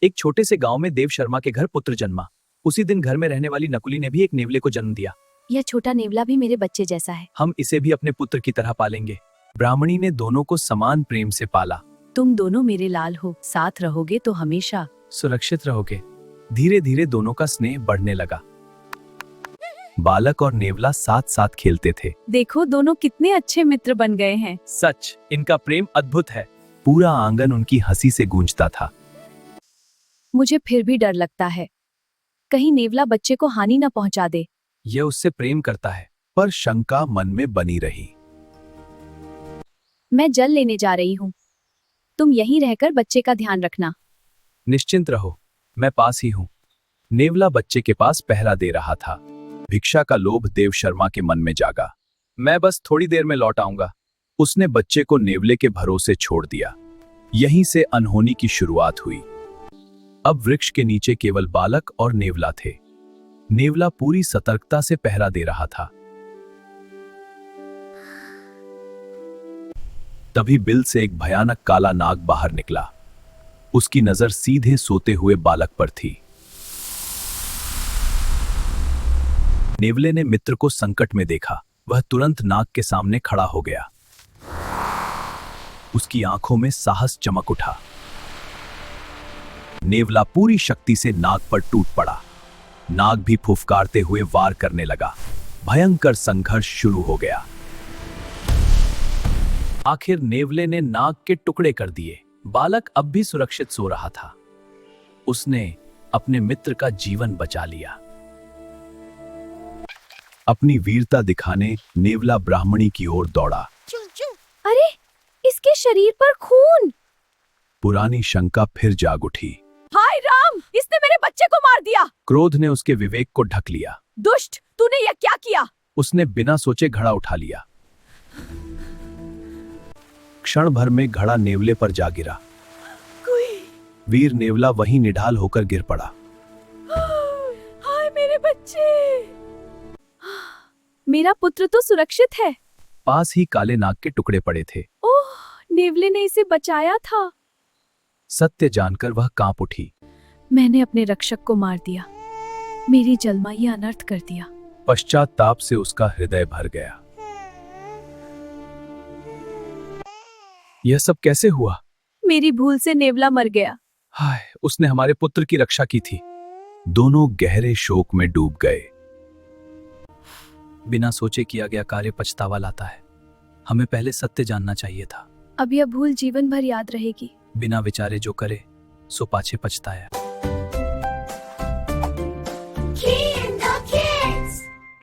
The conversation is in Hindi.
एक छोटे से गांव में देव शर्मा के घर पुत्र जन्मा। उसी दिन घर में रहने वाली नकुली ने भी एक नेवले को जन्म दिया। यह छोटा नेवला भी मेरे बच्चे जैसा है। हम इसे भी अपने पुत्र की तरह पालेंगे। ब्राह्मणी ने दोनों को समान प्रेम से पाला। तुम दोनों मेरे लाल हो, साथ रहोगे तो हमेशा सुरक्षित रहोगे। धीरे धीरे दोनों का स्नेह बढ़ने लगा। बालक और नेवला साथ साथ खेलते थे। देखो दोनों कितने अच्छे मित्र बन गए हैं। सच, इनका प्रेम अद्भुत है। पूरा आंगन उनकी हंसी से गूंजता था। मुझे फिर भी डर लगता है, कहीं नेवला बच्चे को हानि न पहुंचा दे। यह उससे प्रेम करता है, पर शंका मन में बनी रही। मैं जल लेने जा रही हूँ, तुम यहीं रहकर बच्चे का ध्यान रखना। निश्चिंत रहो, मैं पास ही हूँ। नेवला बच्चे के पास पहरा दे रहा था। भिक्षा का लोभ देव शर्मा के मन में जागा। मैं बस थोड़ी देर में लौट आऊंगा। उसने बच्चे को नेवले के भरोसे छोड़ दिया। यहीं से अनहोनी की शुरुआत हुई। अब वृक्ष के नीचे केवल बालक और नेवला थे। नेवला पूरी सतर्कता से पहरा दे रहा था। तभी बिल से एक भयानक काला नाग बाहर निकला। उसकी नजर सीधे सोते हुए बालक पर थी। नेवले ने मित्र को संकट में देखा। वह तुरंत नाग के सामने खड़ा हो गया। उसकी आंखों में साहस चमक उठा। नेवला पूरी शक्ति से नाग पर टूट पड़ा। नाग भी फुफकारते हुए वार करने लगा। भयंकर संघर्ष शुरू हो गया। आखिर नेवले ने नाग के टुकड़े कर दिए। बालक अब भी सुरक्षित सो रहा था। उसने अपने मित्र का जीवन बचा लिया। अपनी वीरता दिखाने नेवला ब्राह्मणी की ओर दौड़ा। अरे, इसके शरीर पर खून। पुरानी शंका फिर जाग उठी। हाय राम, इसने मेरे बच्चे को मार दिया। क्रोध ने उसके विवेक को ढक लिया। दुष्ट, तूने यह क्या किया? उसने बिना सोचे घड़ा उठा लिया। क्षण भर में घड़ा नेवले पर जा गिरा। वीर नेवला वहीं निढाल होकर गिर पड़ा। हाय मेरे बच्चे। मेरा पुत्र तो सुरक्षित है। पास ही काले नाग के टुकड़े पड़े थे। ओह, नेवले ने इसे बचाया था। सत्य जानकर वह कांप उठी। मैंने अपने रक्षक को मार दिया। मेरी जलमाई अनर्थ कर दिया। पश्चाताप से उसका हृदय भर गया। यह सब कैसे हुआ? मेरी भूल से नेवला मर गया। हाय, उसने हमारे पुत्र की रक्षा की थी। दोनों गहरे शोक में डूब गए। बिना सोचे किया गया कार्य पछतावा लाता है। हमें पहले सत्य जानना चाहिए था। अब यह भूल जीवन भर याद रहेगी। बिना विचारे जो करे सो पाछे पछताया।